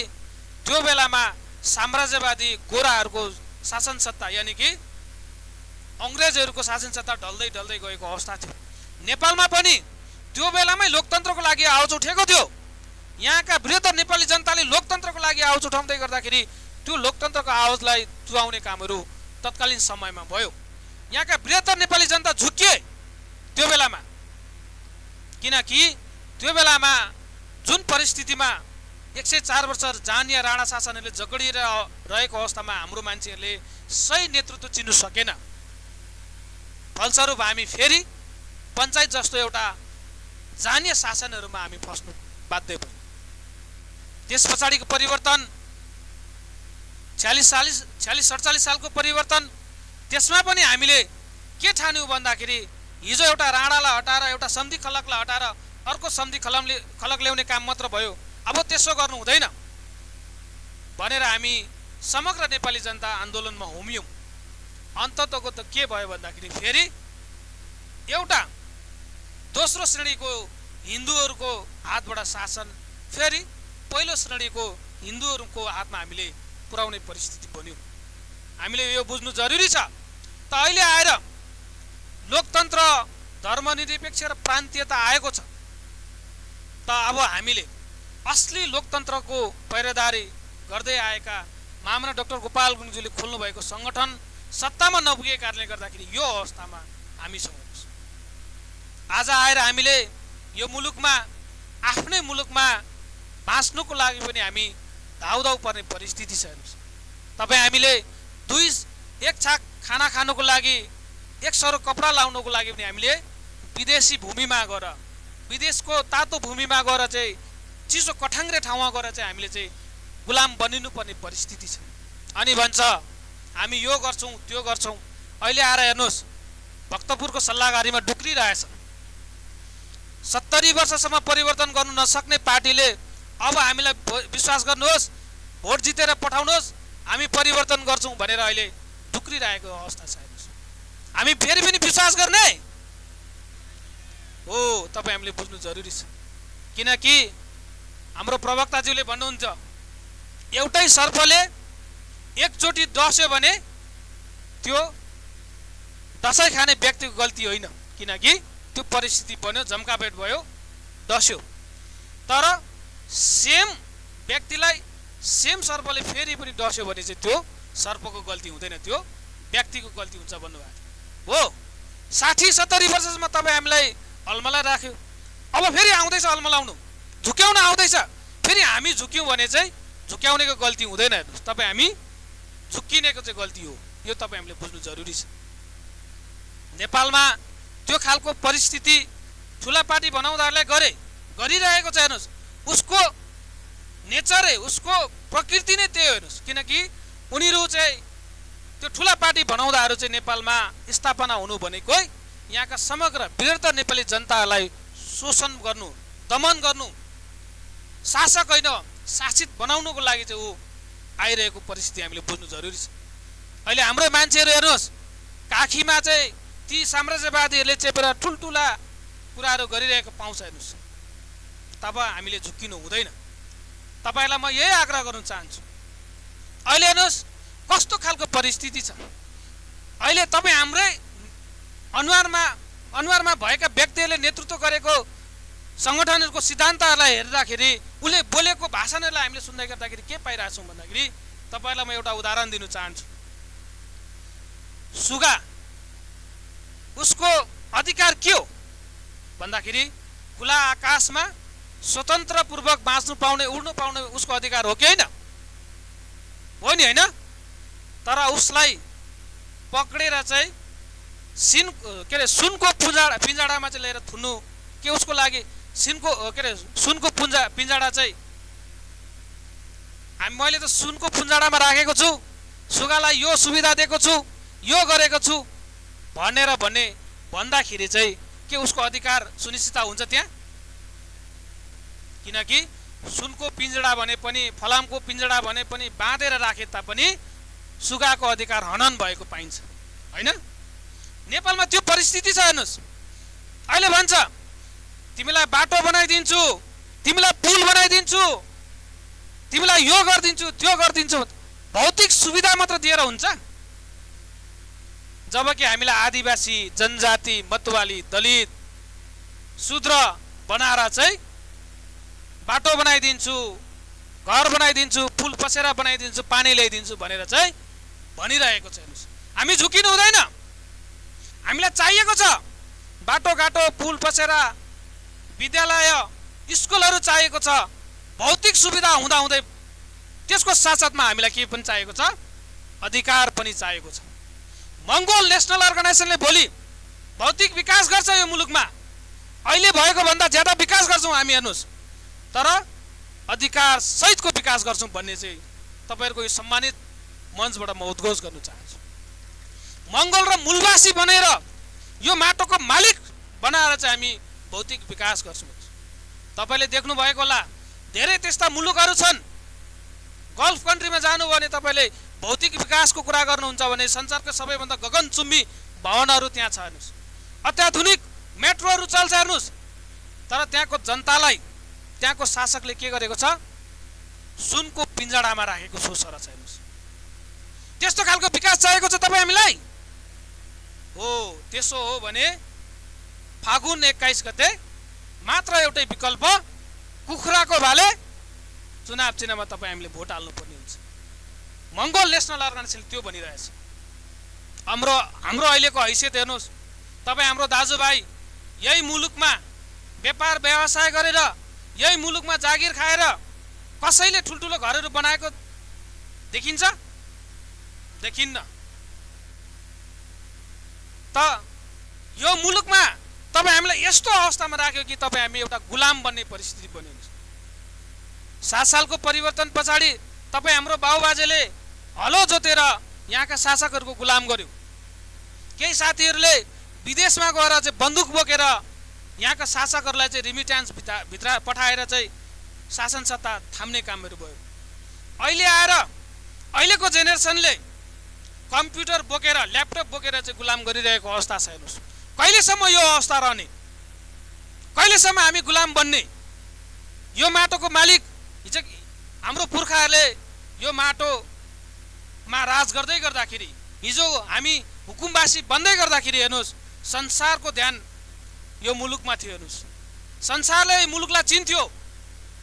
त्यो बेलामा साम्राज्यवादी गोराहरूको शासन सत्ता, यानि कि अङ्ग्रेजहरूको शासन सत्ता ढल्दै ढल्दै गएको अवस्था थियो। नेपालमा पनि त्यो बेलामै लोकतन्त्रको लागि आवाज उठेको थियो। यहाँका बृहत्तर नेपाली जनताले लोकतन्त्रको लागि आवाज उठाउँदै गर्दाखेरि त्यो लोकतन्त्रको आवाजलाई चुहाउने कामहरू तत्कालीन समयमा भयो। यहाँका बृहत्तर नेपाली जनता झुकिए त्यो बेलामा, किनकि त्यो बेलामा जुन परिस्थितिमा 104 वर्ष जानिया राणा शासनहरूले जगडिएर रहेको अवस्थामा हाम्रो मान्छेहरूले सही नेतृत्व चिन्नु सकेन। फलस्वरूप हामी फेरि पञ्चायत जस्तो एउटा जानिया शासनहरूमा हामी फस्नु बाध्य भयौँ। त्यस पछाडिको परिवर्तन 46-47 सालको परिवर्तन, त्यसमा पनि हामीले के ठान्यौँ भन्दाखेरि हिजो एउटा राणालाई हटाएर एउटा सन्धि खलकलाई हटाएर अर्को सन्धि खलक ल्याउने काम मात्र भयो, अब त्यसो गर्नु हुँदैन भनेर हामी समग्र नेपाली जनता आन्दोलनमा होमियौँ। अन्ततको त के भयो भन्दाखेरि फेरि एउटा दोस्रो श्रेणीको हिन्दूहरूको हातबाट शासन फेरि पहिलो श्रेणीको हिन्दूहरूको हातमा हामीले पुर्याउने परिस्थिति बन्यो। हामीले यो बुझ्नु जरुरी छ। त अहिले आएर लोकतन्त्र, धर्मनिरपेक्ष र प्रान्तीयता आएको छ, त अब हामीले असली लोकतन्त्रको पहिरेदारी गर्दै आएका महामना डाक्टर गोपाल गुरुङज्यूले खोल्नु भएको सङ्गठन सत्तामा नपुगेको कारणले गर्दाखेरि यो अवस्थामा हामी छौँ। आज आएर हामीले यो मुलुकमा, आफ्नै मुलुकमा बाँच्नुको लागि पनि हामी धाउधाउ पर्ने परिस्थिति छ। हेर्नुहोस्, तपाईँ हामीले एक छाक खाना खानुको लागि, एक सरो कपडा लाउनुको लागि पनि हामीले विदेशी भूमिमा गएर, विदेशको तातो भूमिमा गएर चाहिँ चिसो कठाङ्ग्रे ठाउँमा गएर चाहिँ हामीले चाहिँ गुलाम बनिनुपर्ने परिस्थिति छ। अनि भन्छ हामी यो गर्छौँ त्यो गर्छौँ। अहिले आएर हेर्नुहोस्, भक्तपुरको सल्लाहकारीमा डुक्रिरहेछ। 70 वर्षसम्म परिवर्तन गर्नु नसक्ने पार्टीले अब हामीलाई विश्वास गर्नुहोस्, भोट जितेर पठाउनुहोस्, हामी परिवर्तन गर्छौँ भनेर अहिले डुक्रिरहेको अवस्था छ। हेर्नुहोस्, हामी फेरि पनि विश्वास गर्ने हो, तपाईँ हामीले बुझ्नु जरुरी छ। किनकि हाम्रो प्रवक्ताज्यूले भन्नुहुन्छ एउटै सर्पले एकचोटि डस्यो भने त्यो दसैँ खाने व्यक्तिको गल्ती होइन, किनकि त्यो परिस्थिति बन्यो, जम्काभेट भयो, डस्यो। तर सेम व्यक्तिलाई सेम सर्पले फेरि पनि डस्यो भने चाहिँ त्यो सर्पको गल्ती हुँदैन, त्यो व्यक्तिको गल्ती हुन्छ भन्नुभएको थियो हो। 60-70 वर्षसम्म तपाईँ हामीलाई अलमला राख्यो, अब फेरि आउँदैछ अलमलाउनु, झुक्याउन आउँदैछ, फेरि हामी झुक्यौँ भने चाहिँ झुक्याउनेको गल्ती हुँदैन। हेर्नुहोस्, तपाईँ हामी झुक्किनेको चाहिँ गल्ती हो, यो तपाईँ हामीले बुझ्नु जरुरी छ। नेपालमा त्यो खालको परिस्थिति ठुला पार्टी बनाउँदाहरूले गरिरहेको छ। हेर्नुहोस्, उसको नेचरै, उसको प्रकृति नै त्यही हो। हेर्नुहोस्, किनकि उनीहरू चाहिँ त्यो ठुला पार्टी बनाउँदाहरू चाहिँ नेपालमा स्थापना हुनु भनेको यहाँका समग्र वृहत्तर नेपाली जनतालाई शोषण गर्नु, दमन गर्नु, शासक होइन शासित बनाउनुको लागि चाहिँ ऊ आइरहेको परिस्थिति हामीले बुझ्नु जरुरी छ। अहिले हाम्रो मान्छेहरू हेर्नुहोस्, काखीमा चाहिँ ती साम्राज्यवादीहरूले चेपेर ठुल्ठुला कुराहरू गरिरहेको पाउँछ। हेर्नुहोस्, तब हामीले झुक्किनु हुँदैन। तपाईँलाई म यही आग्रह गर्न चाहन्छु। अहिले हेर्नुहोस् कस्तो खालको परिस्थिति छ। अहिले तपाईँ हाम्रै अनुहारमा भएका व्यक्तिहरूले नेतृत्व गरेको सङ्गठनहरूको सिद्धान्तहरूलाई हेर्दाखेरि उसले बोलेको भाषणहरूलाई हामीले सुन्दै गर्दाखेरि के पाइरहेछौँ भन्दाखेरि तपाईँलाई म एउटा उदाहरण दिन चाहन्छु। सुगा, उसको अधिकार के हो भन्दाखेरि खुला आकाशमा स्वतन्त्रपूर्वक बाँच्नु पाउने, उड्नु पाउने उसको अधिकार हो कि होइन? हो नि, होइन? तर उसलाई पक्रेर चाहिँ सुनको पिंजडामा चाहिँ लिएर थुन्नु के उसको लागि सुनको पिंजडा चाहिँ मैले त सुनको पिंजडामा राखेको छु, सुगालाई यो सुविधा दिएको छु, यो गरेको छु भनेर भन्दाखेरि चाहिँ के उसको अधिकार सुनिश्चित हुन्छ त्यहाँ? किनकि सुनको पिंजडा भने पनि, फलामको पिंजडा भने पनि बाँधेर राखे तापनि सुगाको अधिकार हनन भएको पाइन्छ, होइन? नेपालमा त्यो परिस्थिति छ। हेर्नुहोस्, अहिले भन्छ तिमीलाई बाटो बनाइदिन्छु, तिमीलाई पुल बनाइदिन्छु, तिमीलाई यो गरिदिन्छु, त्यो गरिदिन्छु, भौतिक सुविधा मात्र दिएर हुन्छ? जबकि हामीलाई आदिवासी, जनजाति, मतवाली, दलित, शूद्र बनाएर चाहिँ बाटो बनाइदिन्छु, घर बनाइदिन्छु, पुल पसेरा बनाइदिन्छु, पानी ल्याइदिन्छु भनेर चाहिँ भनिरहेको छ। हेर्नुहोस्, हामी झुकिनु हुँदैन। हामीलाई चाहिएको छ बाटोघाटो, पुल पसेरा, विद्यालय, स्कुलहरू चाहिएको छ। भौतिक सुविधा हुँदाहुँदै त्यसको साथसाथमा हामीलाई के पनि चाहिएको छ? अधिकार पनि चाहिएको छ। मङ्गोल नेसनल अर्गनाइजेसनले भोलि भौतिक विकास गर्छ यो मुलुकमा, अहिले भएको भन्दा ज्यादा विकास गर्छौँ हामी। हेर्नुहोस्, तर अधिकार सहितको विकास गर्छौँ भन्ने चाहिँ तपाईँहरूको यो सम्मानित मञ्चबाट म उद्घोष गर्न चाहन्छु। मङ्गोल र मूलवासी बनेर यो माटोको मालिक बनाएर चाहिँ हामी भौतिक विकास गर्छौँ। तपाईँले देख्नु भएको होला, धेरै त्यस्ता मुलुकहरू छन्। गल्फ कन्ट्रीमा जानु भने तपाईँले भौतिक विकासको कुरा गर्नुहुन्छ भने संसारको सबैभन्दा गगनचुम्बी भवनहरू त्यहाँ छ। हेर्नुहोस्, अत्याधुनिक मेट्रोहरू चल्छ। हेर्नुहोस्, तर त्यहाँको जनतालाई त्यहाँको शासकले के गरेको छ? सुनको पिंजडामा राखेको सोचर छ। हेर्नुहोस्, त्यस्तो खालको विकास चाहिएको छ तपाईँ हामीलाई? हो, त्यसो हो भने फागुन 21 गते मात्र एउटै विकल्प, कुखुराको भाले चुनाव चिन्हमा तपाईँ हामीले भोट हाल्नुपर्ने हुन्छ। मङ्गोल नेसनल अर्गनाइजेसनले त्यो भनिरहेछ। हाम्रो अहिलेको हैसियत हेर्नुहोस्, तपाईँ हाम्रो दाजुभाइ यही मुलुकमा व्यापार व्यवसाय गरेर, यही मुलुकमा जागिर खाएर कसैले ठुल्ठुलो घरहरू बनाएको देखिन्छ? देखिन्न। त यो मुलुकमा तपाईँ हामीलाई यस्तो अवस्थामा राख्यो कि तपाईँ हामी एउटा गुलाम बन्ने परिस्थिति बन्यो। 7 सालको परिवर्तन पछाडि तपाईँ हाम्रो बाबुबाजेले हलो जोतेर यहाँका शासकहरूको गुलाम गर्यो। केही साथीहरूले विदेशमा गएर चाहिँ बन्दुक बोकेर यहाँका शासकहरूलाई चाहिँ रिमिट्यान्स भित्र पठाएर चाहिँ शासन सत्ता थाम्ने कामहरू भयो। अहिले आएर अहिलेको जेनेरेसनले कम्प्युटर बोकेर, ल्यापटप बोकेर चाहिँ गुलाम गरिरहेको अवस्था छ। हेर्नुहोस्, कहिलेसम्म यो अवस्था रहने? कहिलेसम्म हामी गुलाम बन्ने? यो माटोको मालिक हिजो हाम्रो पुर्खाहरूले यो माटोमा राज गर्दै गर्दाखेरि, हिजो हामी हुकुमवासी बन्दै गर्दाखेरि हेर्नुहोस् संसारको ध्यान यो मुलुकमा थियो। हेर्नुहोस्, संसारले मुलुकलाई चिन्थ्यो।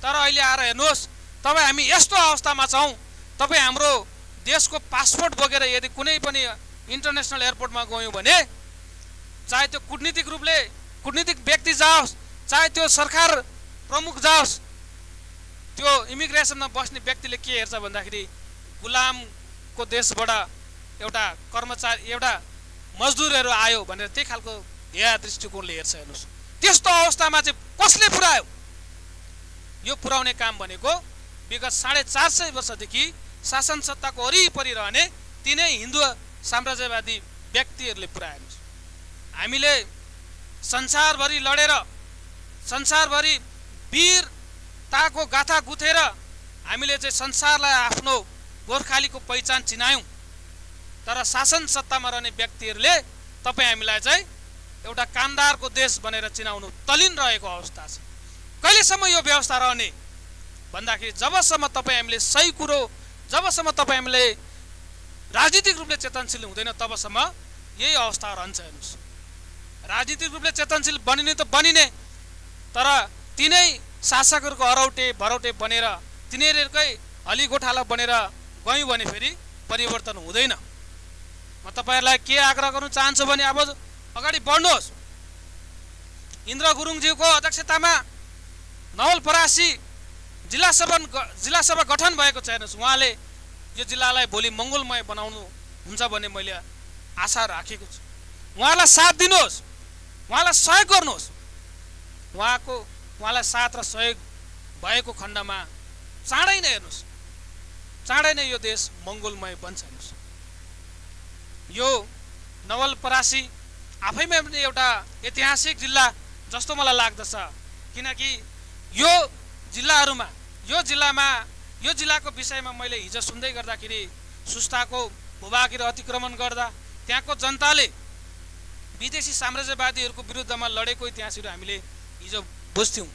तर अहिले आएर हेर्नुहोस् तपाईँ हामी यस्तो अवस्थामा छौँ, तपाईँ हाम्रो देशको पासपोर्ट बोकेर यदि कुनै पनि इन्टरनेसनल एयरपोर्टमा गयौँ भने चाहे त्यो कुटनीतिक व्यक्ति जाओस्, चाहे त्यो सरकार प्रमुख जाओस्, त्यो इमिग्रेसनमा बस्ने व्यक्तिले के हेर्छ भन्दाखेरि गुलामको देशबाट एउटा कर्मचारी, एउटा मजदुरहरू आयो भनेर त्यही खालको ध्येय दृष्टिकोणले हेर्छ। हेर्नुहोस्, त्यस्तो अवस्थामा चाहिँ कसले पुर्यायो? यो पुर्याउने काम भनेको विगत 450 वर्षदेखि शासन सत्ताको वरिपरि रहने तिनै हिन्दू साम्राज्यवादी व्यक्तिहरूले पुर्यायो। हामीले संसारभरि लडेर, संसारभरि वीरताको गाथा गुथेर हामीले चाहिँ संसारलाई आफ्नो गोर्खालीको पहिचान चिनायौँ। तर शासन सत्तामा रहने व्यक्तिहरूले तपाईँ हामीलाई चाहिँ एउटा कामदारको देश भनेर चिनाउनु तलिन रहेको अवस्था छ। कहिलेसम्म यो व्यवस्था रहने भन्दाखेरि जबसम्म तपाईँ हामीले सही कुरो, जबसम्म तपाईँ हामीले राजनीतिक रूपले चेतनशील हुँदैन तबसम्म यही अवस्था रहन्छ। हेर्नुहोस्, राजनीतिक रूपले चेतनशील बनिने त बनिने, तर तिनै शासकहरूको अरौटे भरौटे बनेर तिनीहरूकै हलीगोठाला बनेर गयौँ भने फेरि परिवर्तन हुँदैन। म तपाईँहरूलाई के आग्रह गर्न चाहन्छु भने अब अगाडि बढ्नुहोस्। इन्द्र गुरुङज्यूको अध्यक्षतामा नवलपरासी जिल्ला सभा गठन भएको छ। हेर्नुहोस्, उहाँले यो जिल्लालाई भोलि मङ्गलमय बनाउनु हुन्छ भन्ने मैले आशा राखेको छु। उहाँलाई साथ दिनुहोस्, उहाँलाई सहयोग गर्नुहोस्। उहाँलाई साथ र सहयोग भएको खण्डमा चाँडै नै हेर्नुहोस्, चाँडै नै यो देश मङ्गलमय बन्छ। हेर्नुहोस्, यो नवलपरासी आफैमा पनि एउटा ऐतिहासिक जिल्ला जस्तो मलाई लाग्दछ, किनकि यो जिल्लाको विषयमा मैले हिजो सुन्दै गर्दाखेरि सुस्ताको भूभागीय अतिक्रमण गर्दा त्यहाँको जनताले विदेशी साम्राज्यवादीहरूको विरुद्धमा लडेको इतिहासहरू हामीले हिजो बुझ्थ्यौँ।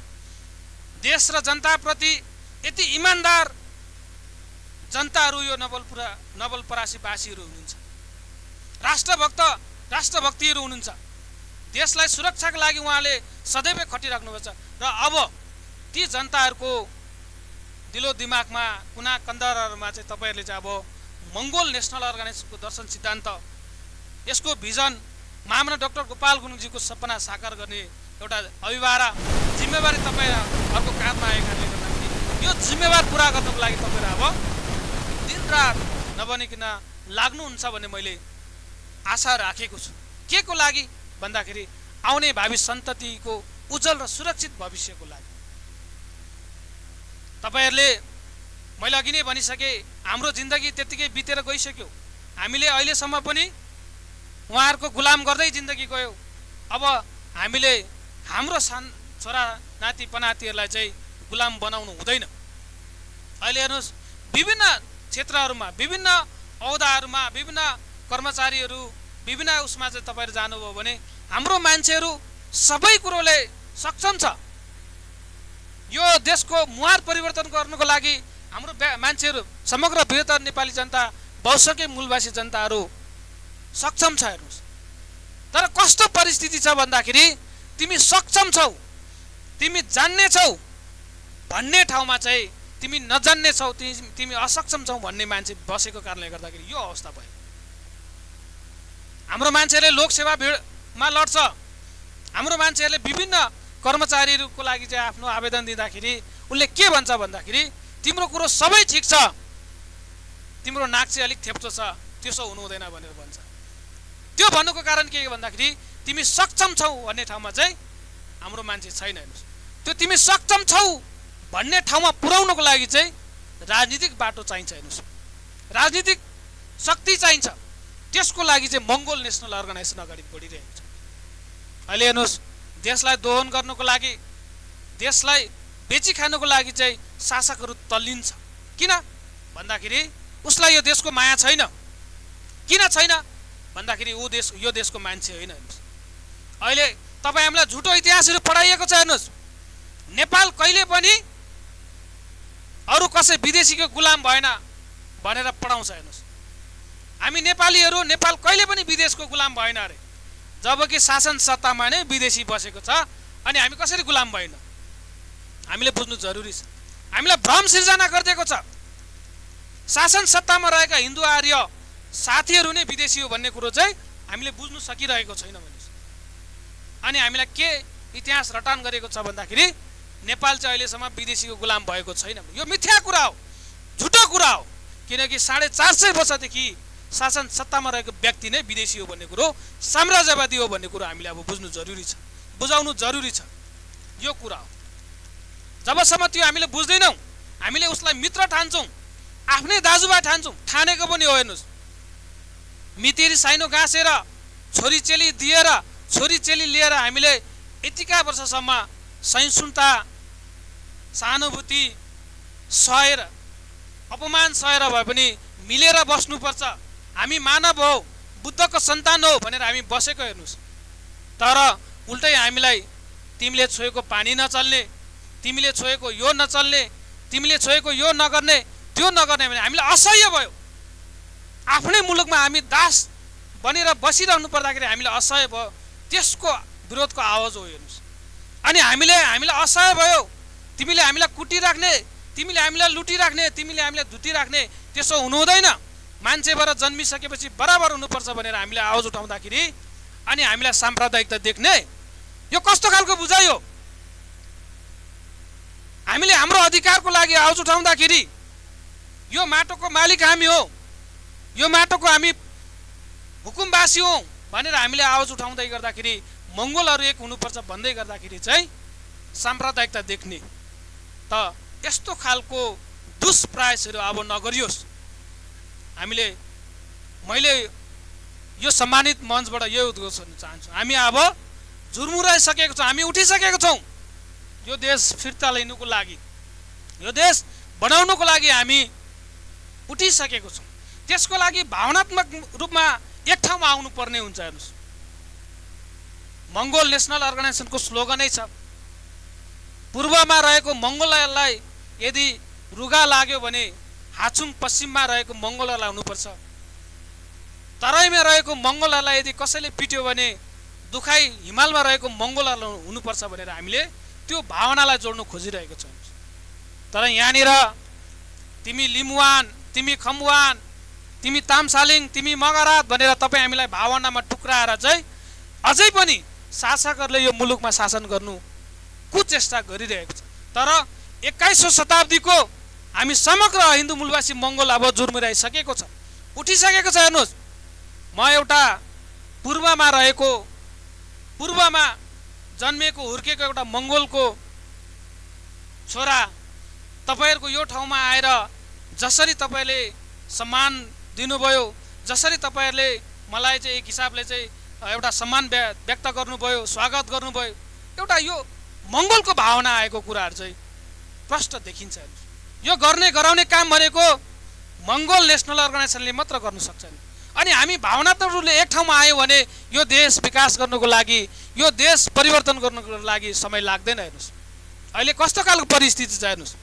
देश र जनताप्रति यति इमान्दार जनताहरू यो नवलपरासीवासीहरू हुनुहुन्छ। राष्ट्रभक्तिहरू हुनुहुन्छ। देशलाई सुरक्षाको लागि उहाँले सदैव खटिराख्नुपर्छ र अब ती जनताहरूको दिलो दिमागमा, कुना कन्दरहरूमा चाहिँ तपाईँहरूले चाहिँ अब मङ्गोल नेसनल अर्गनाइजेसनको दर्शन सिद्धान्त, यसको भिजन, महामना डाक्टर गोपाल गुरुङजीको सपना साकार गर्ने एउटा अभिभारा जिम्मेवारी तपाईँहरूको काँधमा आएको कारणले गर्दाखेरि यो जिम्मेवार पुरा गर्नको लागि तपाईँहरू अब दिनरात नबनिकन लाग्नुहुन्छ भन्ने मैले आशा राखेको छु। के को लागि भन्दाखेरि आउने भावी सन्ततिको उज्जवल र सुरक्षित भविष्यको लागि। तपाईहरूले मैले अघि नै भनिसके, हाम्रो जिन्दगी त्यतिकै बितेर गइसक्यो। हामीले अहिलेसम्म पनि उहाँहरूको गुलाम गर्दै जिन्दगी गयो। अब हामीले हाम्रो छोरा नाति पनातीहरूलाई चाहिँ गुलाम बनाउनु हुँदैन। अहिले हेर्नुहोस्, विभिन्न क्षेत्रहरूमा, विभिन्न औदाहरूमा, विभिन्न कर्मचारीहरू, विभिन्न उसमा चाहिँ तपाईँहरू जानुभयो भने हाम्रो मान्छेहरू सबै कुरोले सक्षम छ। यो देशको मुहार परिवर्तन गर्नको लागि हाम्रो मान्छेहरू, समग्र बृहत्तर नेपाली जनता, बहुसङ्ख्यक मूलवासी जनताहरू सक्षम छ। हेर्नुहोस्, तर कस्तो परिस्थिति छ भन्दाखेरि तिमी सक्षम छौ, तिमी जान्ने छौ भन्ने ठाउँमा चाहिँ तिमी नजान्ने छौ, तिमी असक्षम छौ भन्ने मान्छे बसेको कारणले गर्दाखेरि यो अवस्था भयो। हाम्रो मान्छेहरूले लोकसेवा भिडमा लड्छ। हाम्रो मान्छेहरूले विभिन्न कर्मचारीहरूको लागि चाहिँ आफ्नो आवेदन दिँदाखेरि उसले के भन्छ भन्दाखेरि तिम्रो कुरो सबै ठिक छ, तिम्रो नाक चाहिँ अलिक थेप्चो छ, त्यसो हुनु हुँदैन भनेर भन्छ। त्यो भन्नुको कारण के भन्दाखेरि तिमी सक्षम छौ भन्ने ठाउँमा चाहिँ हाम्रो मान्छे छैन। हेर्नुहोस्, त्यो तिमी सक्षम छौ भन्ने ठाउँमा पुर्याउनको लागि चाहिँ राजनीतिक बाटो चाहिन्छ। हेर्नुहोस्, राजनीतिक शक्ति चाहिन्छ। त्यसको लागि चाहिँ मङ्गोल नेसनल अर्गनाइजेसन अगाडि बढिरहेको छ। अहिले हेर्नुहोस्, देशलाई दोहन गर्नको लागि, देशलाई बेची खानुको लागि चाहिँ शासकहरू तल्लिन्छ। किन भन्दाखेरि उसलाई यो देशको माया छैन। किन छैन भन्दाखेरि यो देशको मान्छे होइन। हेर्नुहोस्, अहिले तपाईँ हामीलाई झुटो इतिहासहरू पढाइएको छ। हेर्नुहोस्, नेपाल कहिले पनि अरू कसै विदेशीको गुलाम भएन भनेर पढाउँछ। हेर्नुहोस्, हामी नेपालीहरू, नेपाल कहिले पनि विदेशको गुलाम भएन अरे, जबकि शासन सत्तामा नै विदेशी बसेको छ। अनि हामी कसरी गुलाम भएन हामीले बुझ्नु जरुरी छ। हामीलाई भ्रम सिर्जना गरिदिएको छ। शासन सत्तामा रहेका हिन्दू आर्य साथीहरू नै विदेशी हो भन्ने कुरो चाहिँ हामीले बुझ्नु सकिरहेको छैन भने अनि हामीलाई के इतिहास रटान गरेको छ भन्दाखेरि नेपाल चाहिँ अहिलेसम्म विदेशीको गुलाम भएको छैन। यो मिथ्या कुरा हो, झुटो कुरा हो, किनकि 450 वर्षदेखि शासन सत्तामा रहेको व्यक्ति नै विदेशी हो भन्ने कुरो, साम्राज्यवादी हो भन्ने कुरो हामीले अब बुझ्नु जरुरी छ, बुझाउनु जरुरी छ। यो कुरा हो। जबसम्म त्यो हामीले बुझ्दैनौँ, हामीले उसलाई मित्र ठान्छौँ, आफ्नै दाजुभाइ ठान्छौँ, ठानेको पनि हो। हेर्नुहोस्, मितिरी साइनो गाँसेर छोरी चेली दिएर छोरी चेली लिएर हामीले यतिका वर्षसम्म सहिष्णुता सहानुभूति सहेर अपमान सहेर भए पनि मिलेर बस्नुपर्छ, हामी मानव हौ, बुद्धको सन्तान हो भनेर हामी बसेको। हेर्नुहोस्, तर उल्टै हामीलाई तिमीले छोएको पानी नचल्ने, तिमीले छोएको यो नचल्ने, तिमीले छोएको यो नगर्ने, त्यो नगर्ने भने हामीलाई असह्य भयो। आफ्नै मुलुकमा हामी दास बनेर बसिरहनु पर्दाखेरि हामीलाई असह्य भयो, त्यसको विरोधको आवाज हो। हेर्नुहोस्, अनि हामीलाई असह्य भयो, तिमीले हामीलाई कुटिराख्ने, तिमीले हामीलाई लुटिराख्ने, तिमीले हामीलाई धुटिराख्ने, त्यसो हुनु हुँदैन। मान्छेबाट जन्मिसकेपछि बराबर हुनुपर्छ भनेर हामीले आवाज उठाउँदाखेरि अनि हामीलाई साम्प्रदायिकता देख्ने, यो कस्तो खालको बुझाइ हो? हामीले हाम्रो अधिकारको लागि आवाज उठाउँदाखेरि यो माटोको मालिक हामी हो, यो माटोको हामी हुकुमवासी हौ भनेर हामीले आवाज उठाउँदै गर्दाखेरि मङ्गोलहरू एक हुनुपर्छ भन्दै गर्दाखेरि चाहिँ साम्प्रदायिकता देख्ने। त यस्तो खालको दुष्प्रयासहरू अब नगरियोस्। मैले यो सम्मानित मञ्चबाट यो उद्घोष गर्न चाहन्छु, हामी अब झुरमुराइसकेको छौँ, हामी उठिसकेको छौँ। यो देश फिर्ता लिनुको लागि, यो देश बनाउनुको लागि हामी उठिसकेको छौँ। त्यसको लागि भावनात्मक रूपमा एक ठाउँमा आउनु पर्ने हुन्छ। हेर्नुहोस्, मङ्गोल नेसनल अर्गनाइजेसनको स्लोगनै छ, पूर्वमा रहेको मङ्गोललाई यदि रुगा लाग्यो भने हाचुङ पश्चिममा रहेको मङ्गोललाई हुनुपर्छ, तराईमा रहेको मङ्गोललाई यदि कसैले पिट्यो भने दुखाइ हिमालमा रहेको मङ्गोललाई हुनुपर्छ भनेर हामीले त्यो भावनालाई जोड्नु खोजिरहेको छौँ। तर यहाँनिर तिमी लिम्बुवान, तिमी खम्बुवान, तिमी तामसालिङ, तिमी मगरात भनेर तपाईँ हामीलाई भावनामा टुक्राएर चाहिँ अझै पनि शासकहरूले यो मुलुकमा शासन गर्नु कुचेष्टा गरिरहेको छ। तर 21औं शताब्दीको हामी समग्र हिन्दू मूलवासी मङ्गोल अब जुर्मिराइसकेको छ, उठिसकेको छ। हेर्नुहोस्, म एउटा पूर्वमा जन्मिएको हुर्केको एउटा मङ्गोलको छोरा तपाईँहरूको यो ठाउँमा आएर जसरी तपाईँले सम्मान दिनुभयो, जसरी तपाईँहरूले मलाई चाहिँ एक हिसाबले चाहिँ एउटा सम्मान व्यक्त गर्नुभयो, स्वागत गर्नुभयो, एउटा यो मङ्गोलको भावना आएको कुराहरू चाहिँ प्रष्ट देखिन्छ। यो गर्ने गराउने काम भनेको मङ्गोल नेसनल अर्गनाइजेसनले मात्र गर्न सक्छ। अनि हामी भावनात्मक रूपले एक ठाउँमा आयौँ भने यो देश विकास गर्नुको लागि, यो देश परिवर्तन गर्नुको लागि समय लाग्दैन। हेर्नुहोस्, अहिले कस्तो खालको परिस्थिति छ। हेर्नुहोस्,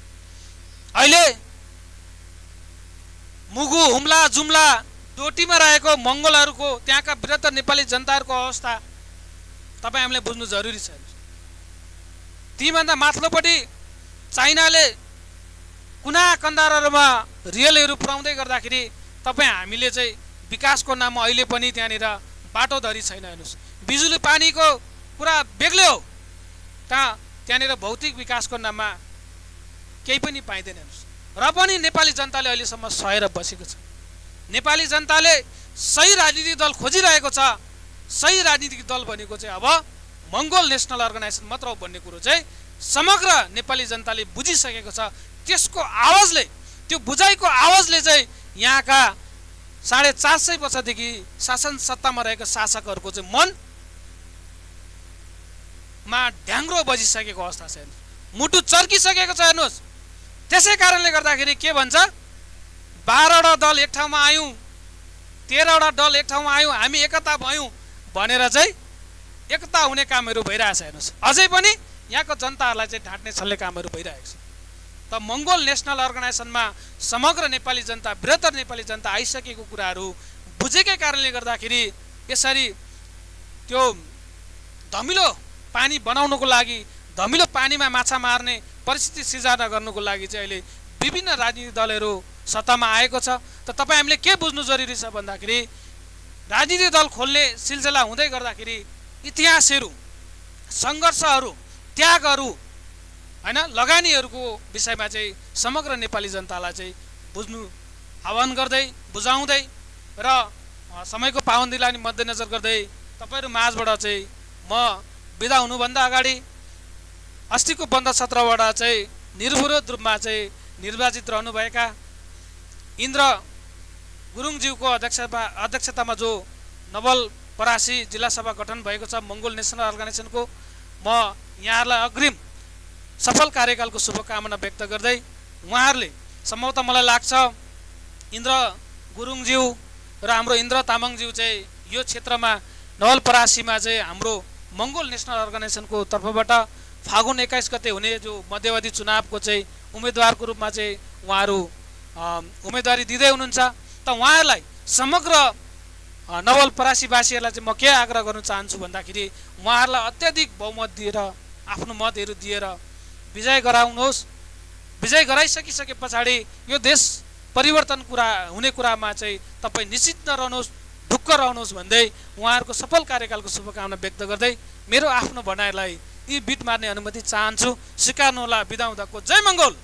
अहिले मुगु, हुम्ला, जुम्ला, डोटीमा रहेको मङ्गोलहरूको, त्यहाँका वृद्ध नेपाली जनताहरूको अवस्था तपाईँ हामीले बुझ्नु जरुरी छ। तीभन्दा माथिल्लोपट्टि चाइनाले कुना कन्दारहरूमा रेलहरू पुर्याउँदै गर्दाखेरि तपाईँ हामीले चाहिँ विकासको नाममा अहिले पनि त्यहाँनिर बाटोधरी छैन। हेर्नुहोस्, बिजुली पानीको कुरा बेग्लै हो, त्यहाँनिर भौतिक विकासको नाममा केही पनि पाइँदैन। हेर्नुहोस्, र पनि नेपाली जनताले अहिलेसम्म सहेर बसेको छ। नेपाली जनताले सही राजनीतिक दल खोजिरहेको छ। सही राजनीतिक दल भनेको चाहिँ अब मङ्गोल नेसनल अर्गनाइजेसन मात्र हो भन्ने कुरो चाहिँ समग्र नेपाली जनताले बुझिसकेको छ। त्यसको आवाजले, त्यो बुझाइको आवाजले चाहिँ यहाँका 450 वर्षदेखि शासन सत्तामा रहेका शासकहरूको चाहिँ मनमा ढ्याङ्ग्रो बजिसकेको अवस्था छ, मुटु चर्किसकेको छ। हेर्नुहोस्, त्यसै कारणले गर्दाखेरि के भन्छ, 12वटा दल एक ठाउँमा आयौँ, 13वटा दल एक ठाउँमा आयौँ, हामी एकता भयौँ भनेर चाहिँ एकता हुने कामहरू भइरहेछ। हेर्नुहोस्, अझै पनि यहाँको जनताहरूलाई चाहिँ ढाँट्ने छल्ने कामहरू भइरहेको छ। त मङ्गोल नेसनल अर्गनाइजेसनमा समग्र नेपाली जनता, बृहत्तर नेपाली जनता आइसकेको कुराहरू बुझेकै कारणले गर्दाखेरि यसरी त्यो धमिलो पानी बनाउनको लागि, धमिलो पानीमा माछा मार्ने परिस्थिति सिर्जना गर्नुको लागि चाहिँ अहिले विभिन्न राजनीतिक दलहरू सत्तामा आएको छ। त तपाईँ हामीले के बुझ्नु जरुरी छ भन्दाखेरि राजनीतिक दल खोल्ने सिलसिला हुँदै गर्दाखेरि इतिहासहरू, सङ्घर्षहरू, त्यागहरू हैन, लगानीहरूको विषयमा चाहिँ समग्र नेपाली जनतालाई चाहिँ बुझ्नु आह्वान गर्दै, बुझाउँदै र समयको पाबन्दीलाई मध्यनजर गर्दै तपाईँहरू माझबाट चाहिँ म बिदा हुनुभन्दा अगाडि अस्तिको बन्द सत्रबाट चाहिँ निर्विरोध रूपमा चाहिँ निर्वाचित रहनुभएका इन्द्र गुरुङज्यूको अध्यक्षतामा जो नवलपरासी जिल्ला सभा गठन भएको छ मङ्गोल नेसनल अर्गनाइजेसनको, म यहाँहरूलाई अग्रिम सफल कार्यकालको शुभकामना व्यक्त गर्दै उहाँहरूले सम्भवतः मलाई लाग्छ इन्द्र गुरुङज्यू र हाम्रो इन्द्र तामाङज्यू चाहिँ यो क्षेत्रमा नवलपरासीमा चाहिँ हाम्रो मङ्गोल नेसनल अर्गनाइजेसनको तर्फबाट फागुन 21 गते हुने जो मध्यवधि चुनावको चाहिँ उम्मेदवारको रूपमा चाहिँ उहाँहरू उम्मेदवारी दिँदै हुनुहुन्छ। त उहाँहरूलाई समग्र नवलपरासीवासीहरूलाई चाहिँ म के आग्रह गर्न चाहन्छु भन्दाखेरि उहाँहरूलाई अत्याधिक बहुमत दिएर आफ्नो मतहरू दिएर विजय गराउनुहोस्। विजय गराइसकिसके पछाडि यो देश परिवर्तन हुने कुरामा चाहिँ तपाईँ निश्चित नरहनुहोस्, ढुक्क रहनुहोस् भन्दै उहाँहरूको सफल कार्यकालको शुभकामना व्यक्त गर्दै मेरो आफ्नो भनाइलाई यी बिट मार्ने अनुमति चाहन्छु। स्वीकार्नुहोला। बिदा हुँदाको जय मङ्गोल।